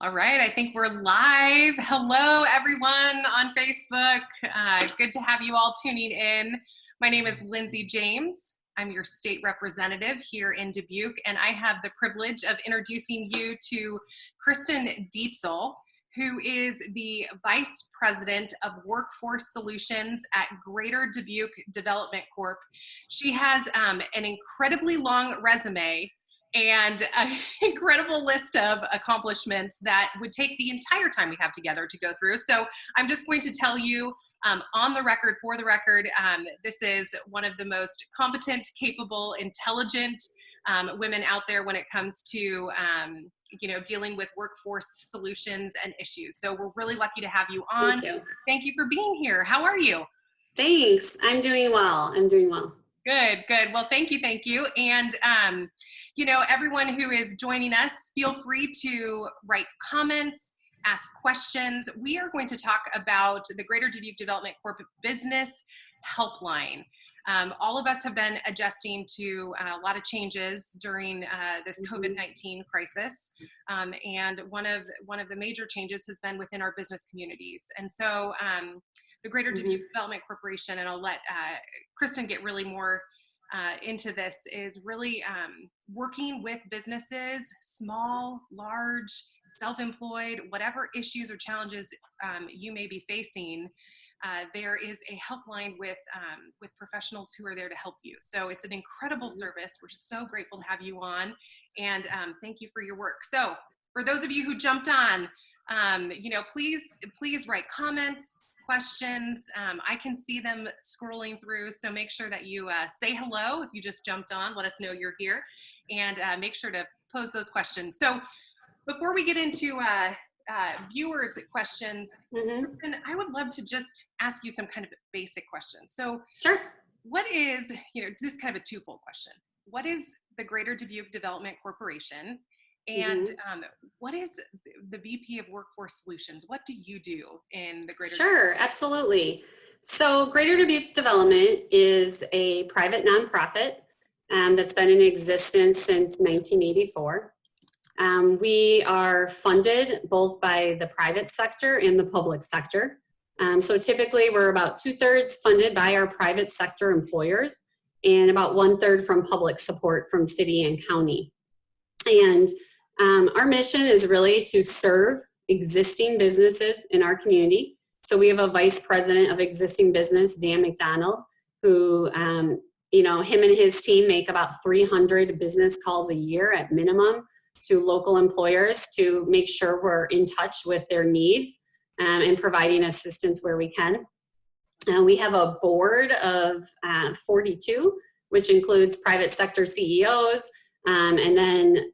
All right, I think we're live. Hello, everyone on Facebook. Good to have you all tuning in. My name is Lindsay James. I'm your state representative here in Dubuque, and I have the privilege of introducing you to Kristin Dietzel, who is the Vice President of Workforce Solutions at Greater Dubuque Development Corp. She has an incredibly long resume and an incredible list of accomplishments that would take the entire time we have together to go through. So I'm just going to tell you on the record, for the record, this is one of the most competent, capable, intelligent women out there when it comes to dealing with workforce solutions and issues. So we're really lucky to have you on. Thank you for being here. How are you? Thanks. I'm doing well. Good. Well, thank you. And, everyone who is joining us, feel free to write comments, ask questions. We are going to talk about the Greater Dubuque Development Corp Business Helpline. All of us have been adjusting to a lot of changes during this COVID-19 crisis. And one of the major changes has been within our business communities. And so the Greater Dubuque Development Corporation, and I'll let Kristin get really more into this, is really working with businesses, small, large, self-employed, whatever issues or challenges you may be facing. There is a helpline with professionals who are there to help you. So it's an incredible service. We're so grateful to have you on, and thank you for your work. So for those of you who jumped on, please write comments, questions. I can see them scrolling through, so make sure that you say hello if you just jumped on. Let us know you're here, and make sure to pose those questions. So before we get into viewers' questions, Kristin, I would love to just ask you some kind of basic questions. So sure. What is, this is kind of a twofold question. What is the Greater Dubuque Development Corporation? And what is the VP of Workforce Solutions? What do you do in the Greater Sure, Dubuque? Absolutely. So Greater Dubuque Development is a private nonprofit that's been in existence since 1984. We are funded both by the private sector and the public sector. So typically we're about 2/3 funded by our private sector employers and about 1/3 from public support from city and county. And our mission is really to serve existing businesses in our community. So we have a vice president of existing business, Dan McDonald, who, him and his team make about 300 business calls a year at minimum to local employers to make sure we're in touch with their needs and providing assistance where we can. We have a board of 42, which includes private sector CEOs, and then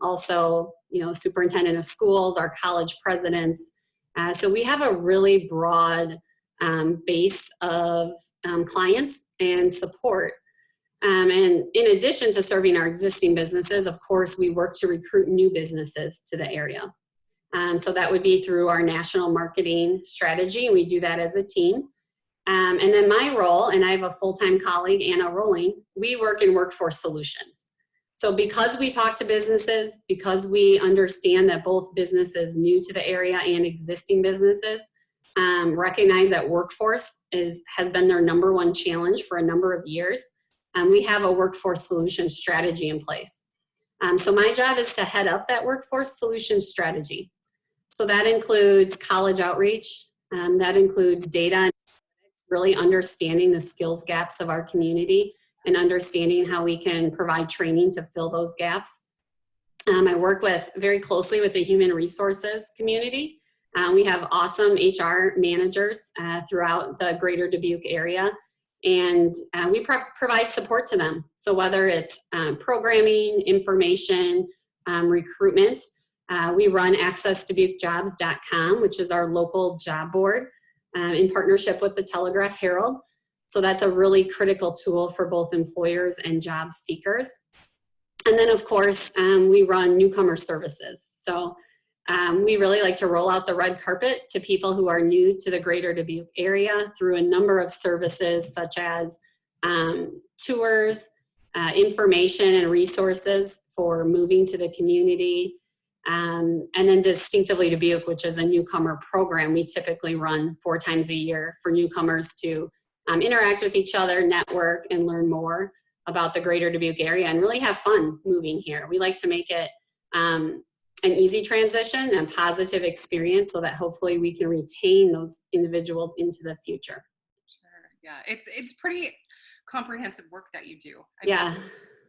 also, superintendent of schools, our college presidents. So we have a really broad base of clients and support. And in addition to serving our existing businesses, of course, we work to recruit new businesses to the area. So that would be through our national marketing strategy. We do that as a team. And then my role, and I have a full-time colleague, Anna Rolling, we work in workforce solutions. So because we talk to businesses, because we understand that both businesses new to the area and existing businesses recognize that workforce has been their #1 challenge for a number of years, we have a workforce solution strategy in place. So my job is to head up that workforce solution strategy. So that includes college outreach, that includes data, really understanding the skills gaps of our community and understanding how we can provide training to fill those gaps. I work very closely with the human resources community. We have awesome HR managers throughout the Greater Dubuque area, and we provide support to them. So whether it's programming, information, recruitment, we run accessdubukejobs.com, which is our local job board in partnership with the Telegraph Herald. So that's a really critical tool for both employers and job seekers. And then, of course, we run newcomer services. So we really like to roll out the red carpet to people who are new to the Greater Dubuque area through a number of services such as tours, information and resources for moving to the community, And then Distinctively Dubuque, which is a newcomer program, we typically run 4 times a year for newcomers to interact with each other, network, and learn more about the greater Dubuque area and really have fun moving here. We like to make it an easy transition and positive experience so that hopefully we can retain those individuals into the future. Sure. Yeah, it's pretty comprehensive work that you do. Yeah.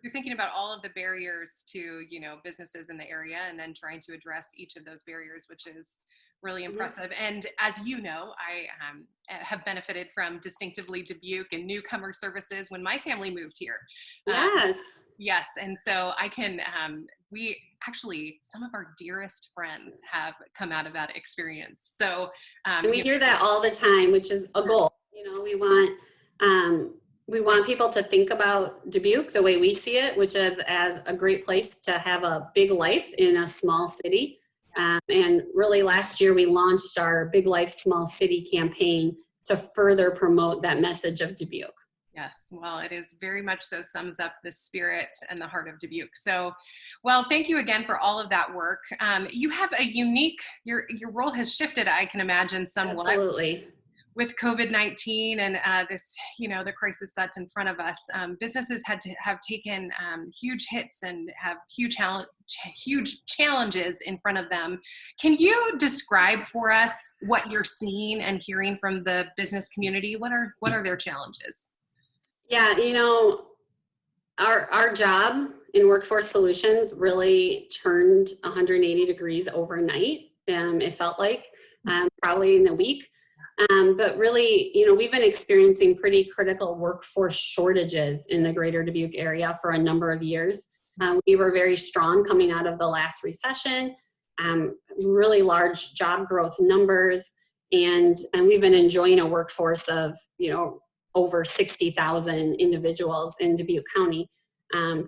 You're thinking about all of the barriers to, businesses in the area and then trying to address each of those barriers, which is really impressive. And as you know, I have benefited from Distinctively Dubuque and newcomer services when my family moved here. Yes. Yes. And so I can, we actually, some of our dearest friends have come out of that experience. So and we hear that all the time, which is a goal. We want people to think about Dubuque the way we see it, which is as a great place to have a big life in a small city. And really last year we launched our Big Life Small City campaign to further promote that message of Dubuque. Yes, well, it is very much so sums up the spirit and the heart of Dubuque. So, well, thank you again for all of that work. You have a unique, your role has shifted, I can imagine, somewhat. Absolutely. With COVID-19 and this, the crisis that's in front of us, businesses have taken huge hits and have huge challenges in front of them. Can you describe for us what you're seeing and hearing from the business community? What are their challenges? Yeah, our job in Workforce Solutions really turned 180 degrees overnight. It felt like probably in a week. But really, we've been experiencing pretty critical workforce shortages in the greater Dubuque area for a number of years. We were very strong coming out of the last recession, really large job growth numbers, and we've been enjoying a workforce of, over 60,000 individuals in Dubuque County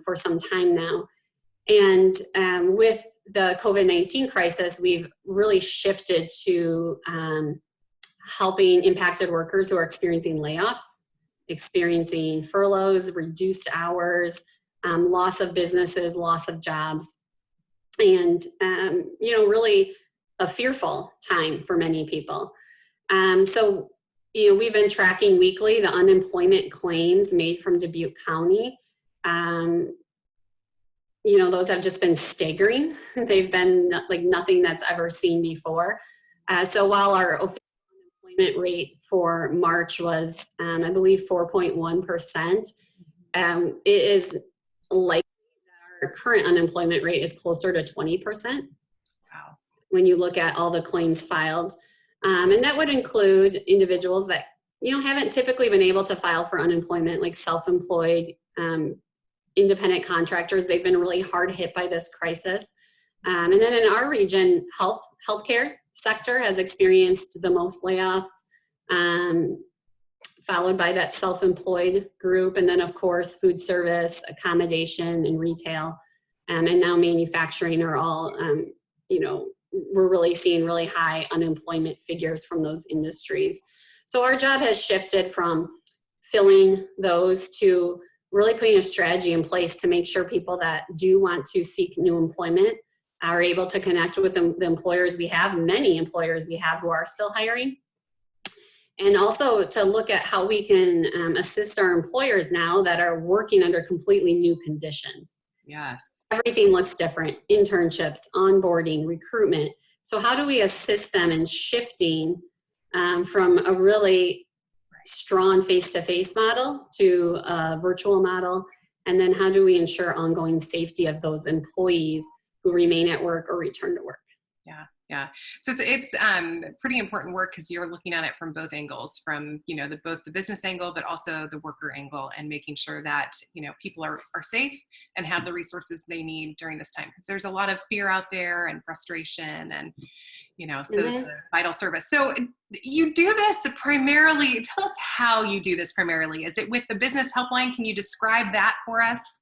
for some time now. And with the COVID-19 crisis, we've really shifted to helping impacted workers who are experiencing layoffs, experiencing furloughs, reduced hours, loss of businesses, loss of jobs, and, really a fearful time for many people. So, we've been tracking weekly the unemployment claims made from Dubuque County. Those have just been staggering. They've been like nothing that's ever seen before. So while our official unemployment rate for March was, I believe, 4.1%. It is likely that our current unemployment rate is closer to 20%. Wow. When you look at all the claims filed. And that would include individuals that, haven't typically been able to file for unemployment, like self-employed, independent contractors. They've been really hard hit by this crisis. And then in our region, healthcare sector has experienced the most layoffs, followed by that self-employed group. And then of course, food service, accommodation, and retail, and now manufacturing are all, we're really seeing really high unemployment figures from those industries. So our job has shifted from filling those to really putting a strategy in place to make sure people that do want to seek new employment are able to connect with the employers we have, many employers we have who are still hiring. And also to look at how we can assist our employers now that are working under completely new conditions. Yes. Everything looks different, internships, onboarding, recruitment. So how do we assist them in shifting from a really strong face-to-face model to a virtual model? And then how do we ensure ongoing safety of those employees who remain at work or return to work? Yeah. Yeah. So it's pretty important work because you're looking at it from both angles, from, both the business angle, but also the worker angle, and making sure that, people are safe and have the resources they need during this time. Because there's a lot of fear out there and frustration and, the vital service. So you do this primarily, tell us how you do this primarily. Is it with the business helpline? Can you describe that for us?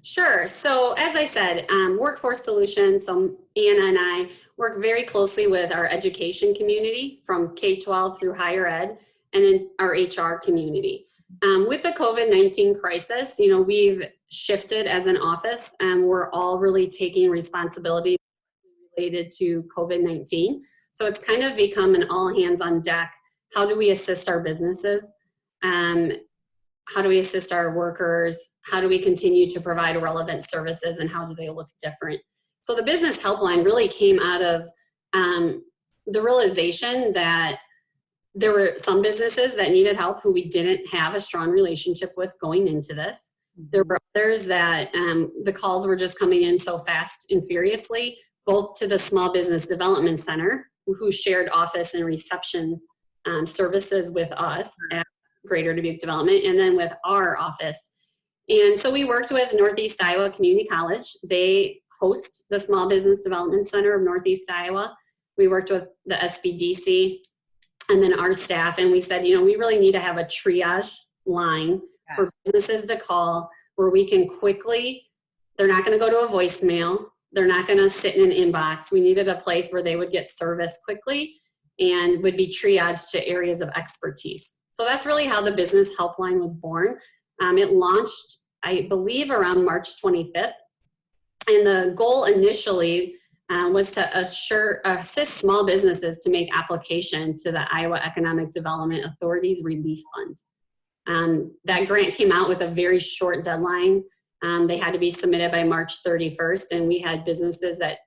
Sure. So as I said, Workforce Solutions, so Anna and I work very closely with our education community from K-12 through higher ed, and then our HR community. With the COVID-19 crisis, we've shifted as an office, and we're all really taking responsibility related to COVID-19. So it's kind of become an all hands on deck. How do we assist our businesses? How do we assist our workers? How do we continue to provide relevant services, and how do they look different? So the business helpline really came out of the realization that there were some businesses that needed help who we didn't have a strong relationship with going into this. There were others that the calls were just coming in so fast and furiously, both to the Small Business Development Center, who shared office and reception services with us at Greater Dubuque Development, and then with our office. And so we worked with Northeast Iowa Community College. They host the Small Business Development Center of Northeast Iowa. We worked with the SBDC and then our staff, and we said, we really need to have a triage line for businesses to call where we can quickly, they're not going to go to a voicemail, they're not going to sit in an inbox. We needed a place where they would get service quickly and would be triaged to areas of expertise. So that's really how the business helpline was born. It launched, I believe, around March 25th. And the goal initially was to assist small businesses to make application to the Iowa Economic Development Authority's Relief Fund. That grant came out with a very short deadline. They had to be submitted by March 31st, and we had businesses that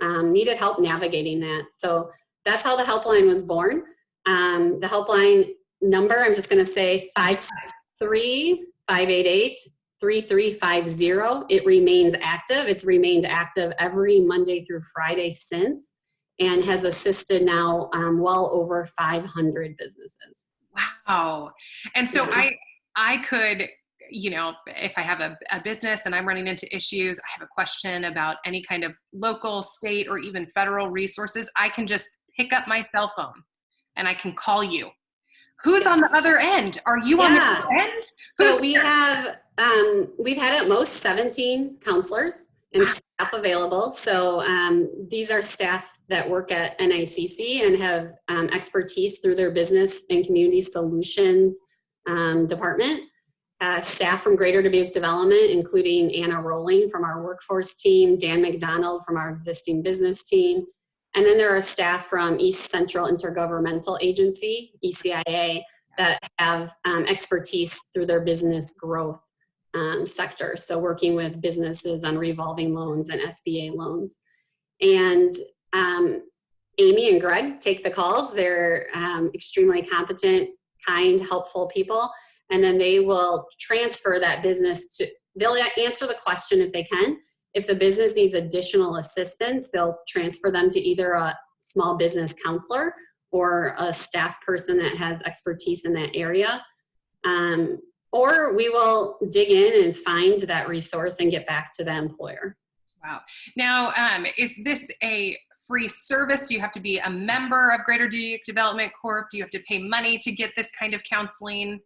needed help navigating that. So that's how the helpline was born. The helpline number, I'm just going to say 563-588-3350. It remains active. It's remained active every Monday through Friday since, and has assisted now well over 500 businesses. Wow. And so I could, if I have a business and I'm running into issues, I have a question about any kind of local, state, or even federal resources, I can just pick up my cell phone and I can call you. Who's on the other end? Are you on the other end? So we've had at most 17 counselors and staff available. So these are staff that work at NICC and have expertise through their business and community solutions department. Staff from Greater Dubuque Development, including Anna Rowling from our workforce team, Dan McDonald from our existing business team. And then there are staff from East Central Intergovernmental Agency, ECIA, that have expertise through their business growth sector. So working with businesses on revolving loans and SBA loans. And Amy and Greg take the calls. They're extremely competent, kind, helpful people. And then they will transfer that business they'll answer the question if they can. If the business needs additional assistance, they'll transfer them to either a small business counselor or a staff person that has expertise in that area. Or we will dig in and find that resource and get back to the employer. Wow. Now, is this a free service? Do you have to be a member of Greater Dubuque Development Corp? Do you have to pay money to get this kind of counseling?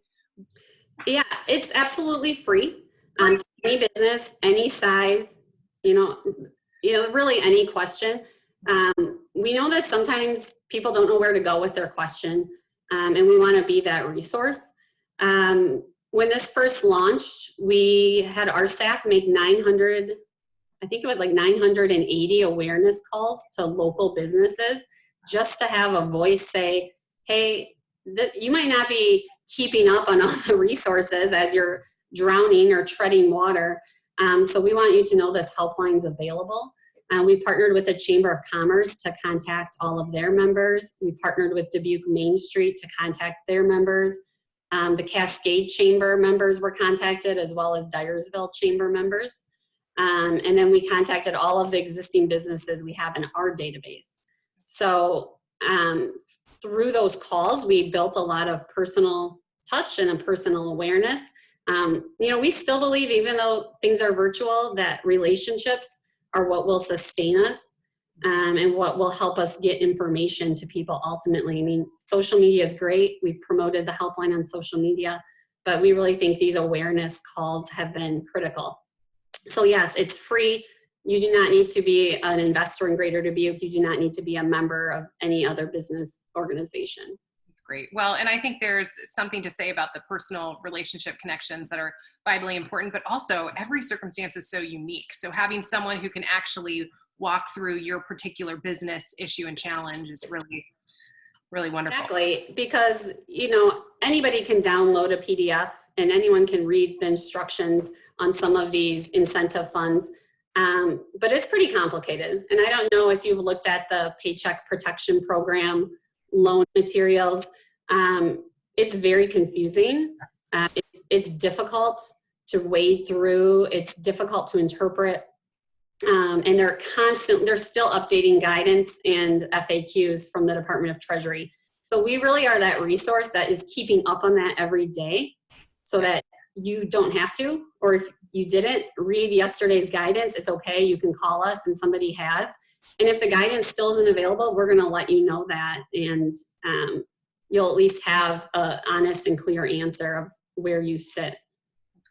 Yeah, it's absolutely free. Any business, any size, really any question. We know that sometimes people don't know where to go with their question, and we want to be that resource. When this first launched, we had our staff make 980 awareness calls to local businesses just to have a voice say, hey, you might not be keeping up on all the resources as you're drowning or treading water. So we want you to know this helpline is available. We partnered with the Chamber of Commerce to contact all of their members. We partnered with Dubuque Main Street to contact their members. The Cascade Chamber members were contacted, as well as Dyersville Chamber members. And then we contacted all of the existing businesses we have in our database. So through those calls, we built a lot of personal touch and a personal awareness. We still believe, even though things are virtual, that relationships are what will sustain us and what will help us get information to people ultimately. I mean, social media is great. We've promoted the helpline on social media, but we really think these awareness calls have been critical. So yes, it's free. You do not need to be an investor in Greater Dubuque. You do not need to be a member of any other business organization. Great. Well, and I think there's something to say about the personal relationship connections that are vitally important, but also every circumstance is so unique. So having someone who can actually walk through your particular business issue and challenge is really, really wonderful. Exactly, because anybody can download a PDF and anyone can read the instructions on some of these incentive funds, but it's pretty complicated. And I don't know if you've looked at the Paycheck Protection Program loan materials. It's very confusing. It's difficult to wade through. It's difficult to interpret. And they're still updating guidance and FAQs from the Department of Treasury. So we really are that resource that is keeping up on that every day so that you don't have to, or if you didn't read yesterday's guidance, it's okay. You can call us and somebody has. And if the guidance still isn't available, we're going to let you know that. And you'll at least have an honest and clear answer of where you sit.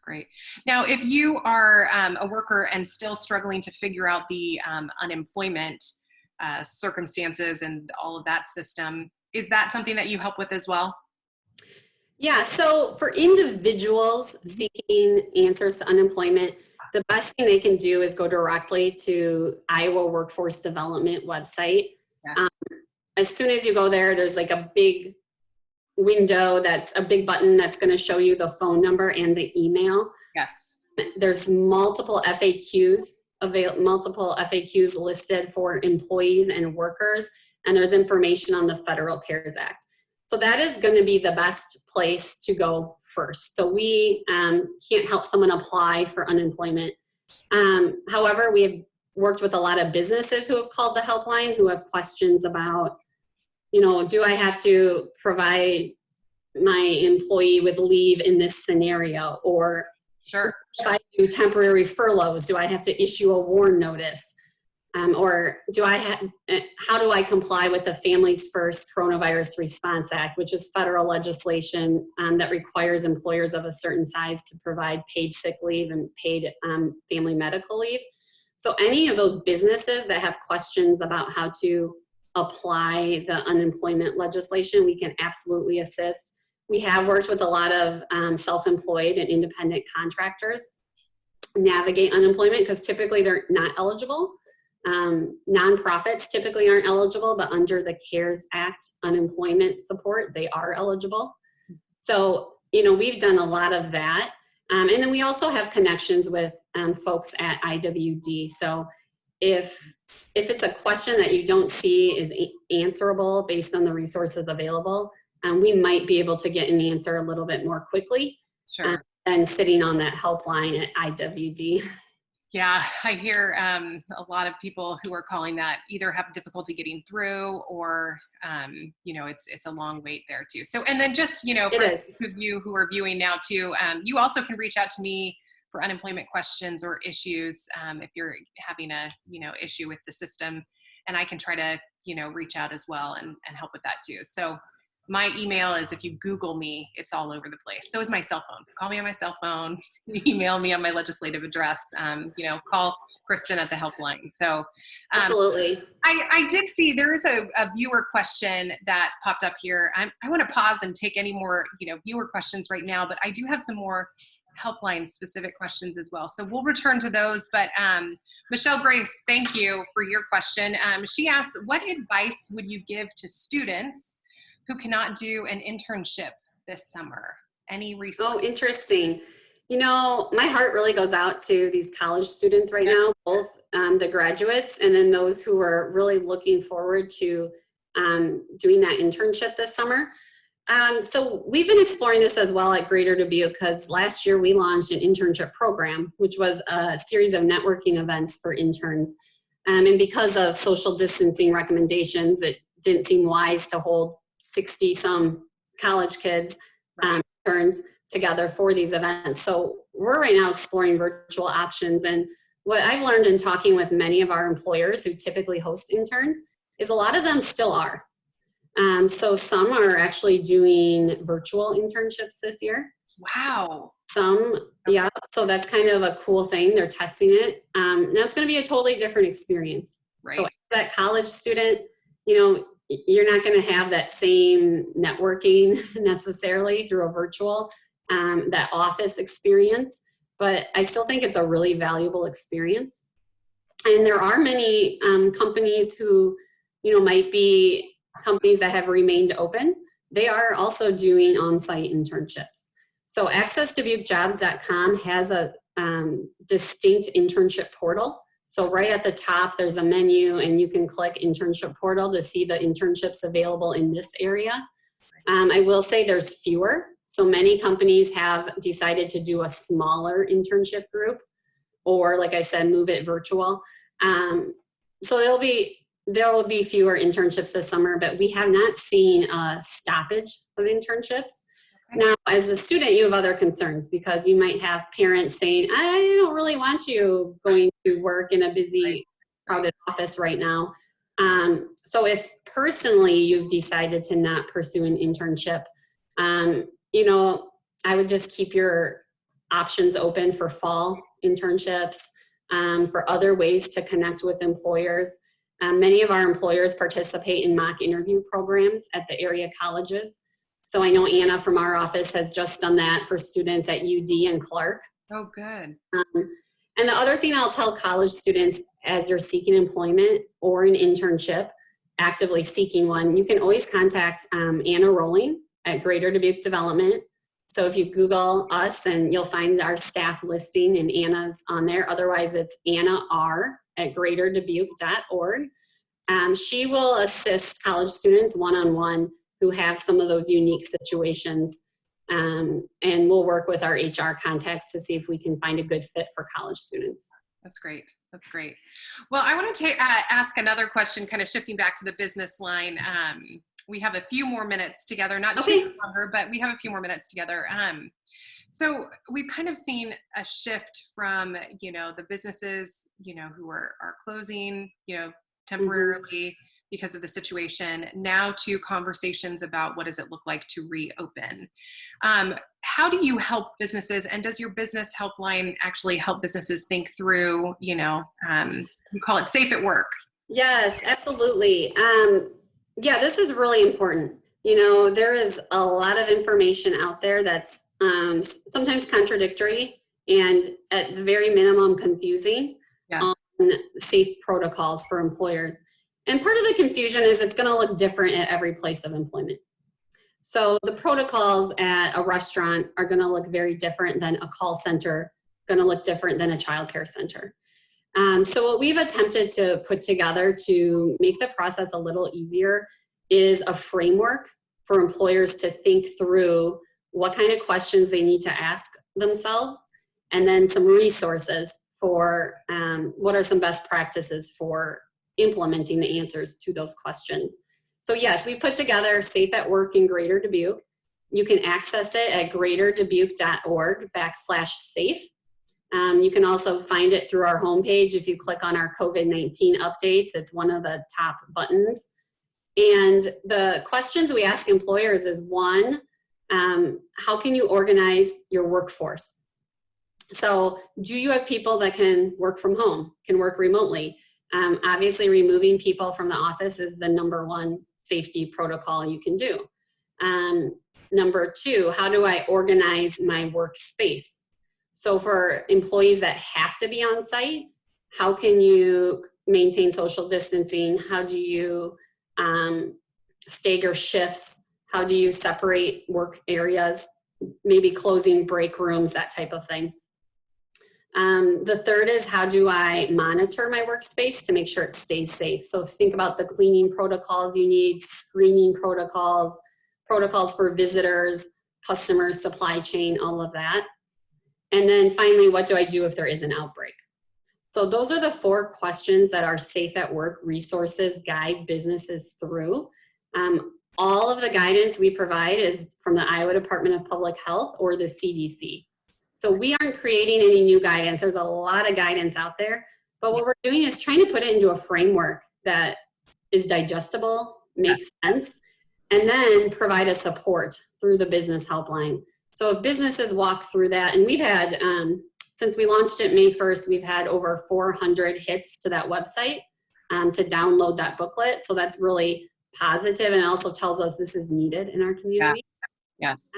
Great. Now, if you are a worker and still struggling to figure out the unemployment circumstances and all of that system, is that something that you help with as well? Yeah, so for individuals seeking answers to unemployment, the best thing they can do is go directly to Iowa Workforce Development website. Yes. As soon as you go there, there's like a big window that's a big button that's going to show you the phone number and the email. Yes. There's multiple FAQs listed for employees and workers, and there's information on the Federal CARES Act. So that is going to be the best place to go first. So we can't help someone apply for unemployment. However, we have worked with a lot of businesses who have called the helpline who have questions about, do I have to provide my employee with leave in this scenario? Or sure. If I do temporary furloughs, do I have to issue a WARN notice? Or how do I comply with the Families First Coronavirus Response Act, which is federal legislation that requires employers of a certain size to provide paid sick leave and paid family medical leave. So any of those businesses that have questions about how to apply the unemployment legislation, we can absolutely assist. We have worked with a lot of self-employed and independent contractors navigate unemployment because typically they're not eligible. Nonprofits typically aren't eligible, but under the CARES Act unemployment support, they are eligible. So, we've done a lot of that. And then we also have connections with folks at IWD. So if it's a question that you don't see is answerable based on the resources available, we might be able to get an answer a little bit more quickly than sitting on that helpline at IWD. Yeah, I hear a lot of people who are calling that either have difficulty getting through or, it's a long wait there too. So, and then just, for those of you who are viewing now too, you also can reach out to me for unemployment questions or issues if you're having a, issue with the system, and I can try to, reach out as well and help with that too. So my email is, if you Google me, it's all over the place. So is my cell phone. Call me on my cell phone, email me on my legislative address, call Kristin at the helpline. So absolutely. I did see there is a viewer question that popped up here. I want to pause and take any more, viewer questions right now, but I do have some more helpline specific questions as well. So we'll return to those, but Michelle Grace, thank you for your question. She asks, what advice would you give to students who cannot do an internship this summer? Any resources? Oh, interesting. My heart really goes out to these college students right now, both the graduates and then those who are really looking forward to doing that internship this summer. So we've been exploring this as well at Greater Dubuque because last year we launched an internship program, which was a series of networking events for interns. And because of social distancing recommendations, it didn't seem wise to hold 60-some college kids interns together for these events. So we're right now exploring virtual options. And what I've learned in talking with many of our employers who typically host interns is a lot of them still are. So some are actually doing virtual internships this year. Wow. Some, yeah. So that's kind of a cool thing. They're testing it. And that's going to be a totally different experience. Right. So as that college student, you're not going to have that same networking necessarily through a virtual, that office experience, but I still think it's a really valuable experience. And there are many companies who, might be companies that have remained open. They are also doing on-site internships. So accessdubukejobs.com has a distinct internship portal. So right at the top, there's a menu and you can click internship portal to see the internships available in this area. I will say there's fewer. So many companies have decided to do a smaller internship group, or like I said, move it virtual. So there will be fewer internships this summer, but we have not seen a stoppage of internships. Now, as a student, you have other concerns because you might have parents saying, I don't really want you going to work in a busy, crowded office right now. So if personally you've decided to not pursue an internship, I would just keep your options open for fall internships, for other ways to connect with employers. Many of our employers participate in mock interview programs at the area colleges. So I know Anna from our office has just done that for students at UD and Clark. Oh, good. And the other thing I'll tell college students as you're seeking employment or an internship, actively seeking one, you can always contact Anna Rowling at Greater Dubuque Development. So if you Google us, and you'll find our staff listing, and Anna's on there. Otherwise, it's Anna R at greaterdubuque.org. She will assist college students one-on-one who have some of those unique situations. And we'll work with our HR contacts to see if we can find a good fit for college students. That's great. That's great. Well, I want to ask another question, kind of shifting back to the business line. We have a few more minutes together, not too longer, but we have a few more minutes together. So we've kind of seen a shift from, the businesses, who are closing, temporarily because of the situation, now to conversations about what does it look like to reopen. How do you help businesses, and does your business helpline actually help businesses think through, you call it safe at work? Yes, absolutely. Yeah, this is really important. There is a lot of information out there that's sometimes contradictory and at the very minimum confusing on safe protocols for employers. And part of the confusion is it's going to look different at every place of employment. So the protocols at a restaurant are going to look very different than a call center, going to look different than a childcare center. So what we've attempted to put together to make the process a little easier is a framework for employers to think through what kind of questions they need to ask themselves, and then some resources for what are some best practices for implementing the answers to those questions. So yes, we put together Safe at Work in Greater Dubuque. You can access it at greaterdubuque.org/safe. You can also find it through our homepage. If you click on our COVID-19 updates, it's one of the top buttons. And the questions we ask employers is, one, how can you organize your workforce? So do you have people that can work from home, can work remotely? Obviously, removing people from the office is the #1 safety protocol you can do. Number two, how do I organize my workspace? So for employees that have to be on site, how can you maintain social distancing? How do you stagger shifts? How do you separate work areas? Maybe closing break rooms, that type of thing. The third is, how do I monitor my workspace to make sure it stays safe? So think about the cleaning protocols you need, screening protocols, protocols for visitors, customers, supply chain, all of that. And then finally, what do I do if there is an outbreak? So those are the 4 questions that our Safe at Work resources guide businesses through. All of the guidance we provide is from the Iowa Department of Public Health or the CDC. So we aren't creating any new guidance. There's a lot of guidance out there, but what we're doing is trying to put it into a framework that is digestible, makes sense, and then provide a support through the business helpline. So if businesses walk through that, and we've had, since we launched it May 1st, we've had over 400 hits to that website to download that booklet. So that's really positive, and it also tells us this is needed in our community. Yes.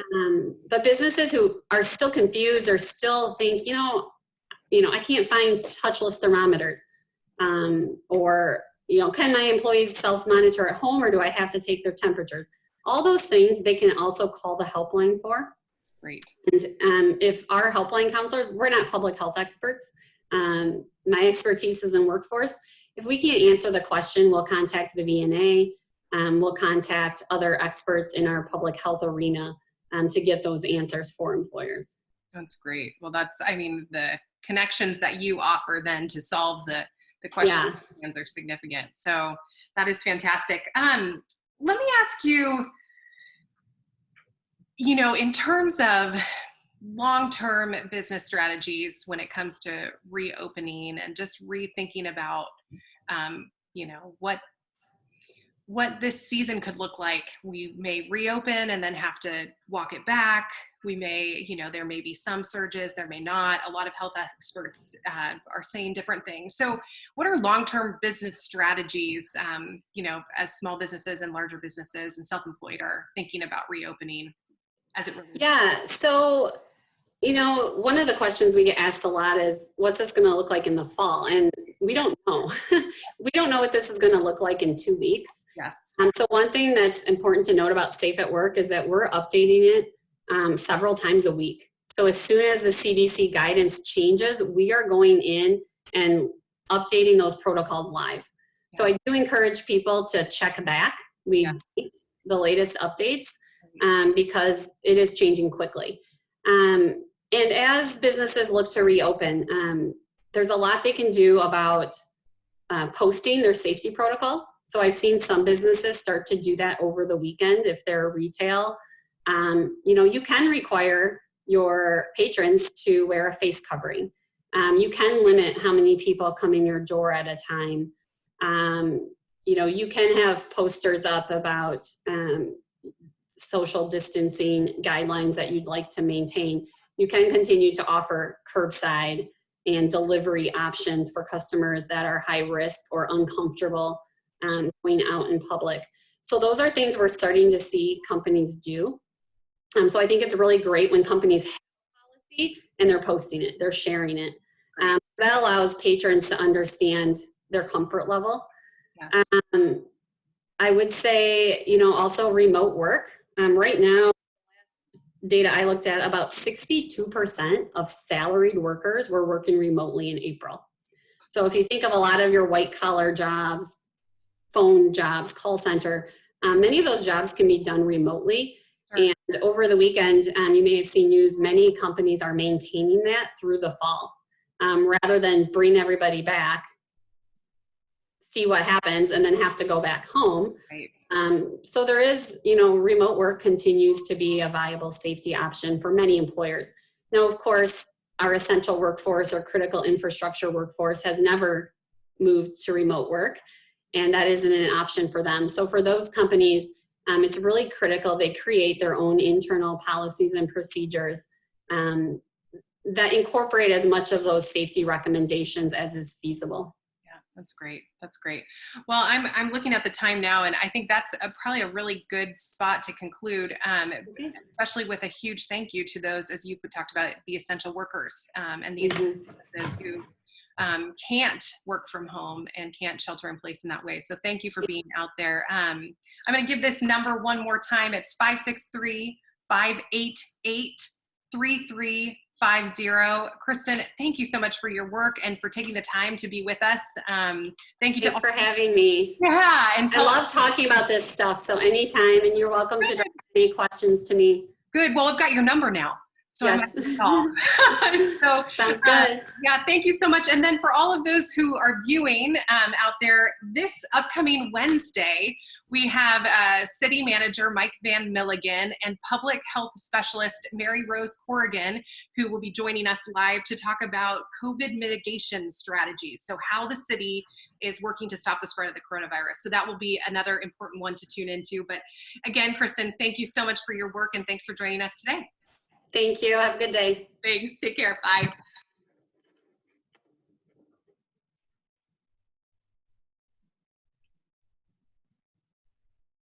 But businesses who are still confused or still think, I can't find touchless thermometers. or, can my employees self-monitor at home, or do I have to take their temperatures? All those things they can also call the helpline for. Great. And if our helpline counselors, we're not public health experts. My expertise is in workforce. If we can't answer the question, we'll contact the VNA. We'll contact other experts in our public health arena to get those answers for employers. That's great. Well, the connections that you offer then to solve the questions are significant. So that is fantastic. Let me ask you, in terms of long-term business strategies when it comes to reopening and just rethinking about, what this season could look like. We may reopen and then have to walk it back. We may, there may be some surges, there may not. A lot of health experts are saying different things. So what are long-term business strategies, as small businesses and larger businesses and self-employed are thinking about reopening as it relates? Yeah, so, one of the questions we get asked a lot is, what's this going to look like in the fall? And we don't know. We don't know what this is going to look like in 2 weeks. Yes. So one thing that's important to note about Safe at Work is that we're updating it several times a week. So as soon as the CDC guidance changes, we are going in and updating those protocols live. So I do encourage people to check back. We date the latest updates because it is changing quickly. And as businesses look to reopen, there's a lot they can do about posting their safety protocols. So I've seen some businesses start to do that over the weekend if they're retail. You can require your patrons to wear a face covering. You can limit how many people come in your door at a time. You can have posters up about social distancing guidelines that you'd like to maintain. You can continue to offer curbside and delivery options for customers that are high risk or uncomfortable going out in public. So those are things we're starting to see companies do. So I think it's really great when companies have a policy and they're posting it, they're sharing it. That allows patrons to understand their comfort level. Yes. I would say, also remote work. Right now, data I looked at, about 62% of salaried workers were working remotely in April. So if you think of a lot of your white collar jobs, phone jobs, call center, many of those jobs can be done remotely. Sure. And over the weekend, you may have seen news, many companies are maintaining that through the fall. Rather than bring everybody back, see what happens, and then have to go back home. Right. So there is, remote work continues to be a viable safety option for many employers. Now, of course, our essential workforce or critical infrastructure workforce has never moved to remote work, and that isn't an option for them. So for those companies, it's really critical they create their own internal policies and procedures that incorporate as much of those safety recommendations as is feasible. That's great. That's great. Well, I'm looking at the time now, and I think that's probably a really good spot to conclude, especially with a huge thank you to those, as you talked about it, the essential workers and these businesses who can't work from home and can't shelter in place in that way. So thank you for being out there. I'm going to give this number one more time. It's 563-588-3350. Kristin, thank you so much for your work and for taking the time to be with us. Thank you for having me. Yeah, and I love talking about this stuff. So anytime, and you're welcome to direct any questions to me. Good. Well, I've got your number now. So yes. I'm call. So sounds good. Yeah, thank you so much. And then for all of those who are viewing out there, this upcoming Wednesday, we have City Manager Mike Van Milligan and Public Health Specialist Mary Rose Corrigan, who will be joining us live to talk about COVID mitigation strategies. So how the city is working to stop the spread of the coronavirus. So that will be another important one to tune into. But again, Kristin, thank you so much for your work and thanks for joining us today. Thank you. Have a good day. Thanks. Take care. Bye.